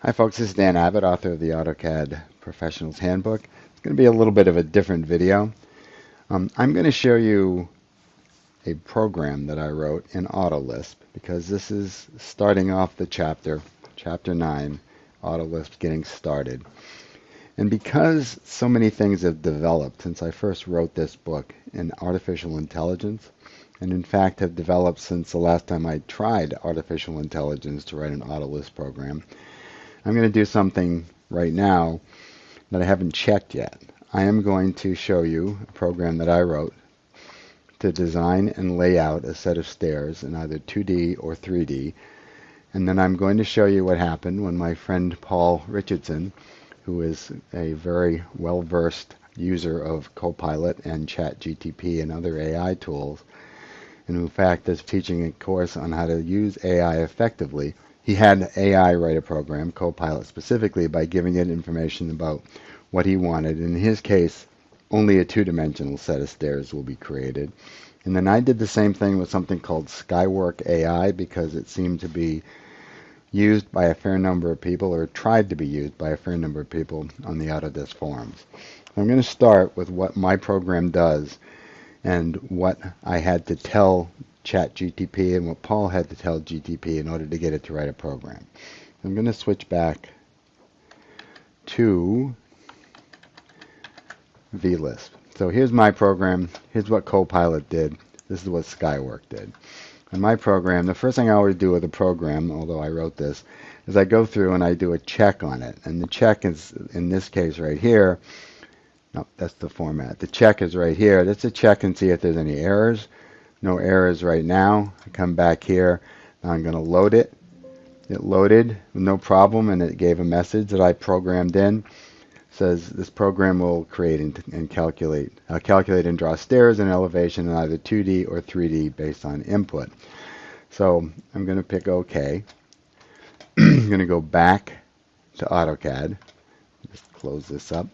Hi folks, this is Dan Abbott, author of the AutoCAD Professional's Handbook. It's going to be a little bit of a different video. I'm going to show you a program that I wrote in AutoLISP because this is starting off the chapter 9, AutoLISP getting started. And because so many things have developed since I first wrote this book in artificial intelligence, and in fact have developed since the last time I tried artificial intelligence to write an AutoLISP program, I'm going to do something right now that I haven't checked yet. I am going to show you a program that I wrote to design and lay out a set of stairs in either 2D or 3D. And then I'm going to show you what happened when my friend Paul Richardson, who is a very well-versed user of Copilot and ChatGTP and other AI tools, and in fact is teaching a course on how to use AI effectively. He had AI write a program, Copilot specifically, by giving it information about what he wanted. In his case, only a two-dimensional set of stairs will be created. And then I did the same thing with something called Skywork AI because it seemed to be used by a fair number of people, or tried to be used by a fair number of people on the Autodesk forums. I'm going to start with what my program does and what I had to tell ChatGTP and what Paul had to tell GTP in order to get it to write a program. I'm going to switch back to VLisp. So here's my program. Here's what Copilot did. This is what Skywork did. In my program, the first thing I always do with a program, although I wrote this, is I go through and I do a check on it. And the check is, in this case right here, no, that's the format. The check is right here. That's a check and see if there's any errors. No errors right now. I come back here. Now I'm going to load it. It loaded, no problem, and it gave a message that I programmed in. It says this program will create and calculate and draw stairs and elevation in either 2D or 3D based on input. So I'm going to pick OK. I'm going to go back to AutoCAD. Just close this up.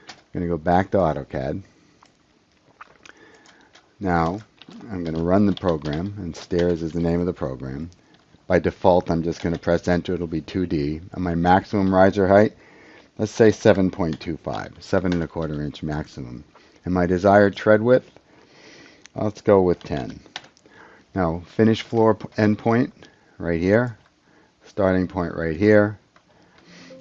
I'm going to go back to AutoCAD. Now I'm going to run the program, and stairs is the name of the program. By default, I'm just going to press enter. It'll be 2D. And my maximum riser height, let's say 7.25, 7.25 inch maximum. And my desired tread width, let's go with 10. Now, finish floor endpoint right here, starting point right here,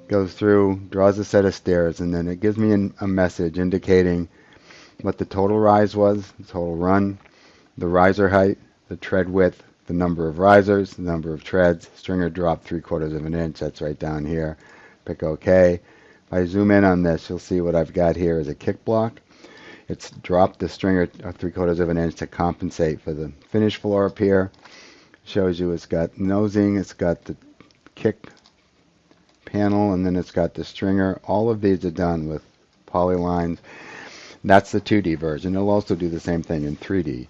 goes through, draws a set of stairs, and then it gives me a message indicating what the total rise was, the total run, the riser height, the tread width, the number of risers, the number of treads, stringer drop 3/4 of an inch, that's right down here. Pick OK. If I zoom in on this, you'll see what I've got here is a kick block. It's dropped the stringer 3/4 of an inch to compensate for the finish floor up here. Shows you it's got nosing, it's got the kick panel, and then it's got the stringer. All of these are done with polylines. That's the 2D version. It'll also do the same thing in 3D.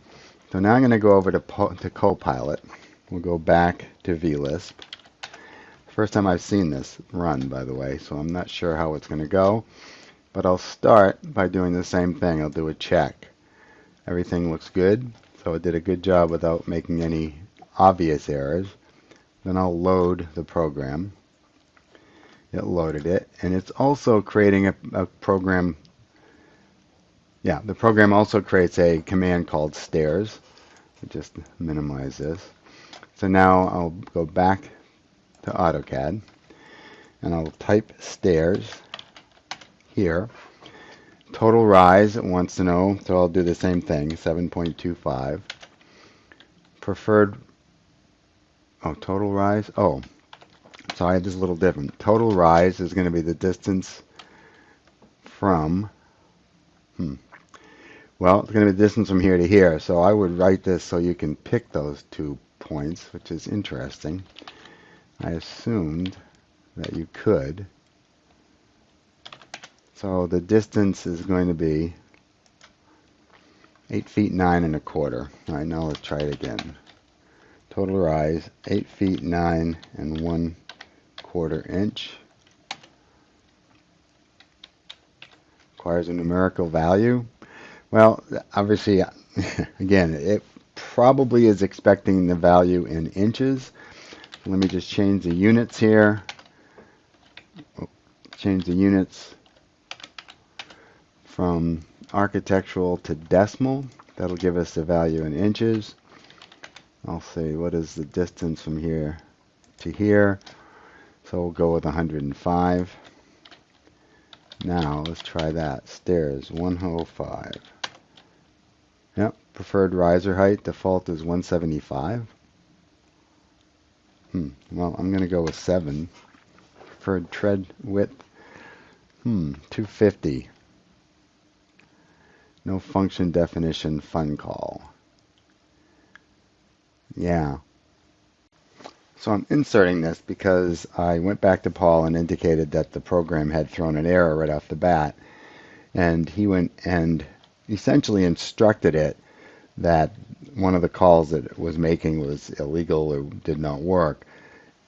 So now I'm going to go over to Copilot. We'll go back to VLisp. First time I've seen this run, by the way, so I'm not sure how it's going to go. But I'll start by doing the same thing. I'll do a check. Everything looks good, so it did a good job without making any obvious errors. Then I'll load the program. It loaded it, and it's also creating a program. Yeah, the program also creates a command called stairs. I'll just minimize this. So now I'll go back to AutoCAD, and I'll type stairs here. Total rise it wants to know, so I'll do the same thing, 7.25. Preferred, total rise, sorry, this is a little different. Total rise is going to be the distance from, well, it's going to be the distance from here to here, so I would write this so you can pick those 2 points, which is interesting. I assumed that you could. So the distance is going to be 8 feet 9.25. All right, now let's try it again. Total rise, 8 feet 9.25 inch. Requires a numerical value. Well, obviously, again, it probably is expecting the value in inches. Let me just change the units here. change the units from architectural to decimal. That'll give us the value in inches. I'll say, what is the distance from here to here? So we'll go with 105. Now let's try that. Stairs 105. Yep, preferred riser height default is 175. Well, I'm going to go with 7. Preferred tread width 250. No function definition fun call. Yeah. So I'm inserting this because I went back to Paul and indicated that the program had thrown an error right off the bat. And he went and essentially instructed it that one of the calls that it was making was illegal or did not work.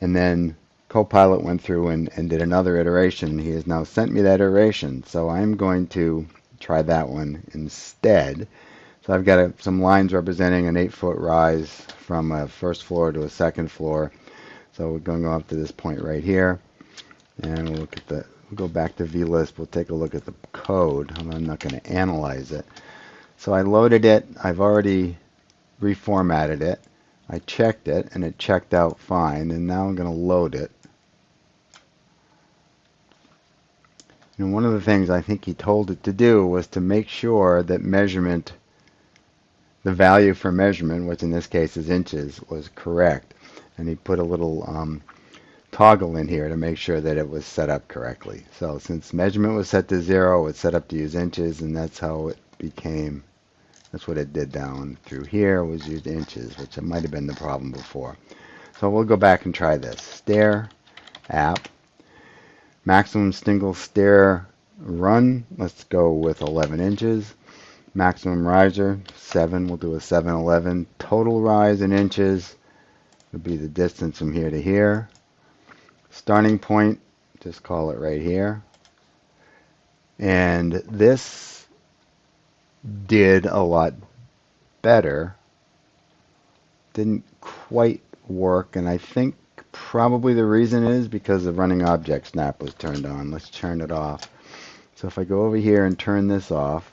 And then Copilot went through and did another iteration. He has now sent me that iteration. So I'm going to try that one instead. So I've got some lines representing an 8-foot rise from a first floor to a second floor. So we're going to go up to this point right here, and we'll look at we'll go back to VLISP. We'll take a look at the code. I'm not going to analyze it. So I loaded it. I've already reformatted it. I checked it, and it checked out fine. And now I'm going to load it. And one of the things I think he told it to do was to make sure that measurement, the value for measurement, which in this case is inches, was correct. And he put a little toggle in here to make sure that it was set up correctly. So since measurement was set to 0, it's set up to use inches, and that's how it became. That's what it did down through here, was used inches, which might have been the problem before. So we'll go back and try this. Stair app. Maximum single stair run. Let's go with 11 inches. Maximum riser, 7. We'll do a 711. Total rise in inches would be the distance from here to here. Starting point, just call it right here. And this did a lot better. Didn't quite work, and I think probably the reason is because the running object snap was turned on. Let's turn it off. So if I go over here and turn this off,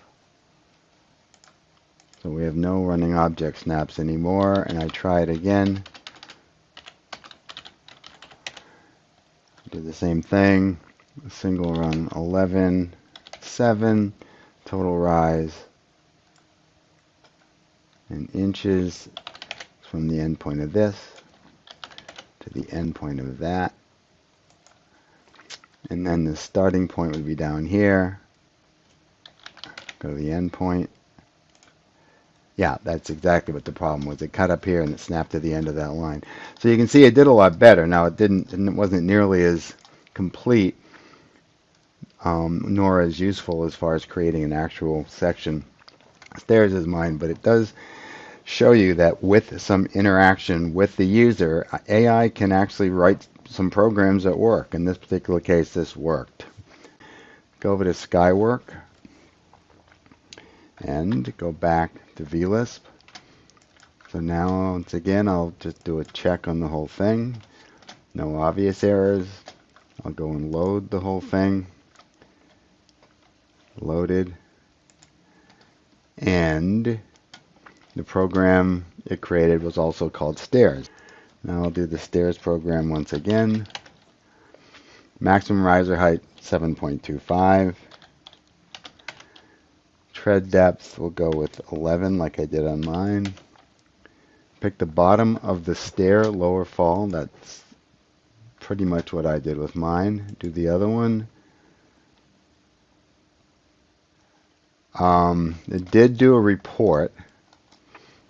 so we have no running object snaps anymore, and I try it again. Do the same thing. Single run 11, 7, total rise in inches from the end point of this to the end point of that. And then the starting point would be down here. Go to the end point. Yeah, that's exactly what the problem was. It cut up here and it snapped to the end of that line. So you can see it did a lot better. Now it wasn't nearly as complete, nor as useful as far as creating an actual section. Stairs is mine, but it does show you that with some interaction with the user, AI can actually write some programs that work. In this particular case, this worked. Go over to Skywork and go back to VLISP. So now, once again, I'll just do a check on the whole thing. No obvious errors. I'll go and load the whole thing. Loaded. And the program it created was also called Stairs. Now I'll do the Stairs program once again. Maximum riser height 7.25. Tread depth, we'll go with 11 like I did on mine. Pick the bottom of the stair, lower fall. That's pretty much what I did with mine. Do the other one. It did do a report.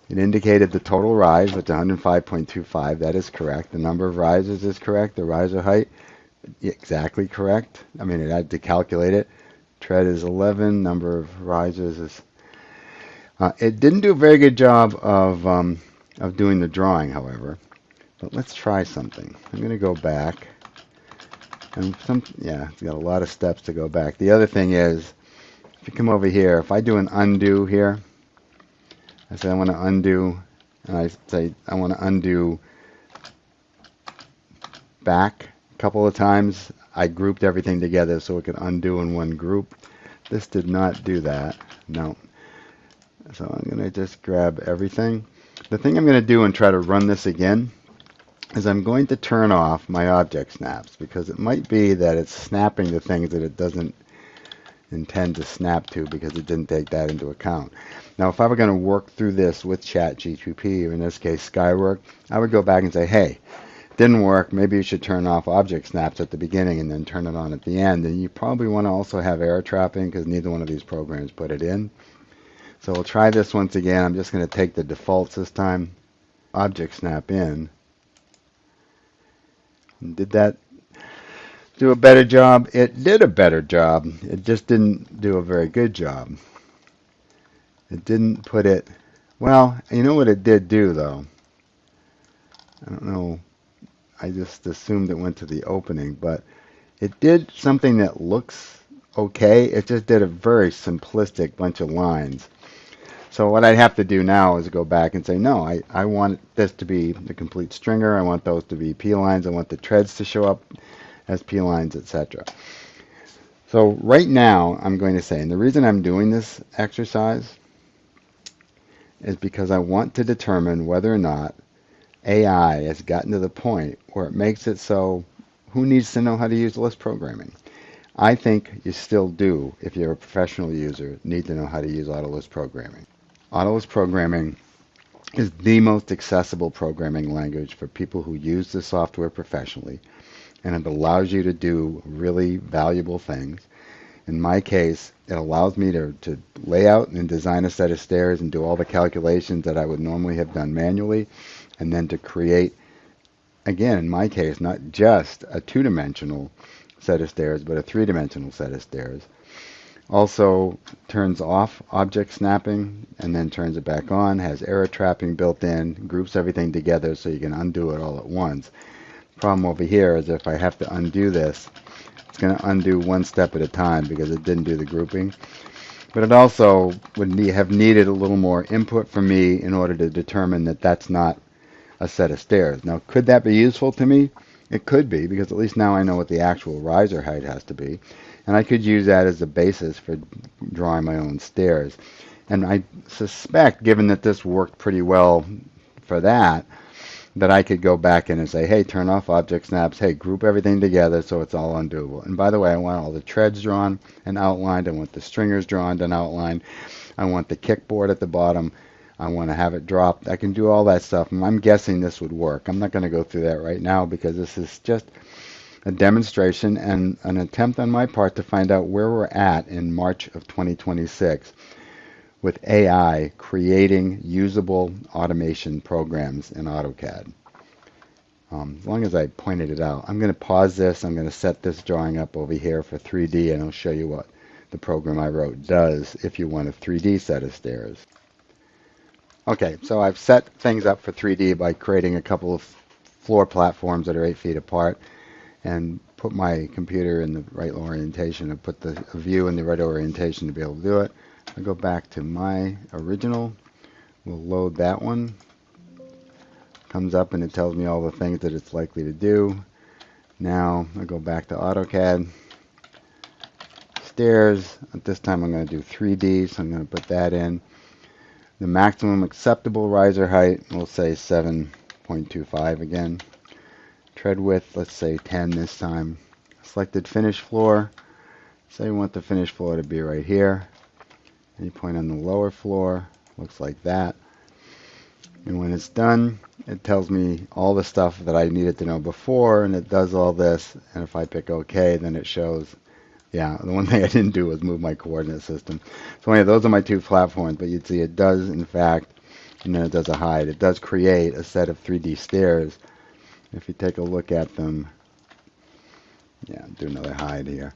It indicated the total rise with 105.25. That is correct. The number of risers is correct. The riser height, exactly correct. I mean, it had to calculate it. Tread is 11. Number of risers is... it didn't do a very good job of doing the drawing, however. But let's try something. I'm going to go back. And yeah, it's got a lot of steps to go back. The other thing is, if you come over here, if I do an undo here, I say I want to undo, and I say I want to undo back couple of times I grouped everything together so it could undo in one group. This did not do that. No. So I'm going to just grab everything. The thing I'm going to do and try to run this again is I'm going to turn off my object snaps, because it might be that it's snapping to things that it doesn't intend to snap to because it didn't take that into account. Now, if I were going to work through this with ChatGPT, or in this case Skywork, I would go back and say, hey, didn't work, maybe you should turn off object snaps at the beginning and then turn it on at the end. And you probably want to also have error trapping, because neither one of these programs put it in. So we'll try this once again. I'm just going to take the defaults this time, object snap in. And did that do a better job? It did a better job. It just didn't do a very good job. It didn't put it, well, you know what it did do though? I don't know. I just assumed it went to the opening, but it did something that looks okay. It just did a very simplistic bunch of lines. So what I'd have to do now is go back and say, no, I want this to be the complete stringer. I want those to be P-lines. I want the treads to show up as P-lines, etc. So right now I'm going to say, and the reason I'm doing this exercise is because I want to determine whether or not AI has gotten to the point where it makes it so who needs to know how to use Lisp programming? I think you still do, if you're a professional user, need to know how to use AutoLISP programming. AutoLISP programming is the most accessible programming language for people who use the software professionally, and it allows you to do really valuable things. In my case, it allows me to lay out and design a set of stairs and do all the calculations that I would normally have done manually, and then to create, again, in my case, not just a two-dimensional set of stairs, but a three-dimensional set of stairs. Also turns off object snapping and then turns it back on, has error trapping built in, groups everything together so you can undo it all at once. Problem over here is if I have to undo this, it's going to undo one step at a time because it didn't do the grouping. But it also would have needed a little more input from me in order to determine that that's not a set of stairs. Now, could that be useful to me? It could be, because at least now I know what the actual riser height has to be. And I could use that as a basis for drawing my own stairs. And I suspect, given that this worked pretty well for that, that I could go back in and say, hey, turn off object snaps, hey, group everything together so it's all undoable. And by the way, I want all the treads drawn and outlined. I want the stringers drawn and outlined. I want the kickboard at the bottom. I want to have it dropped. I can do all that stuff, and I'm guessing this would work. I'm not going to go through that right now because this is just a demonstration and an attempt on my part to find out where we're at in March of 2026 with AI creating usable automation programs in AutoCAD. As long as I pointed it out. I'm going to pause this. I'm going to set this drawing up over here for 3D, and I'll show you what the program I wrote does if you want a 3D set of stairs. Okay, so I've set things up for 3D by creating a couple of floor platforms that are 8 feet apart and put my computer in the right orientation and put the view in the right orientation to be able to do it. I'll go back to my original. We'll load that one. Comes up and it tells me all the things that it's likely to do. Now I go back to AutoCAD. Stairs. At this time I'm going to do 3D, so I'm going to put that in. The maximum acceptable riser height, we'll say 7.25 again. Tread width, let's say 10 this time. Selected finish floor. Say we want the finish floor to be right here. Any point on the lower floor, looks like that. And when it's done, it tells me all the stuff that I needed to know before, and it does all this. And if I pick OK, then it shows. Yeah, the one thing I didn't do was move my coordinate system. So anyway, those are my two platforms, but you'd see it does, in fact, and then it does a hide. It does create a set of 3D stairs. If you take a look at them, yeah, do another hide here.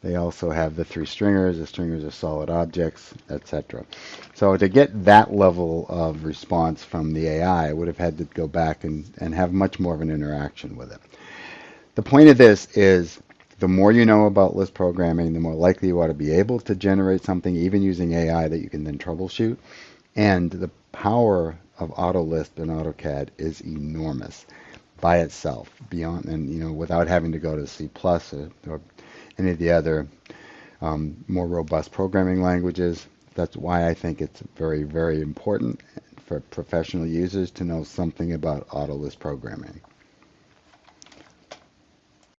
They also have the 3 stringers. The stringers are solid objects, etc. So to get that level of response from the AI, I would have had to go back and have much more of an interaction with it. The point of this is, the more you know about Lisp programming, the more likely you are to be able to generate something, even using AI, that you can then troubleshoot. And the power of AutoLISP and AutoCAD is enormous. by itself, beyond, and without having to go to C++ or any of the other more robust programming languages. That's why I think it's very, very important for professional users to know something about AutoLISP programming.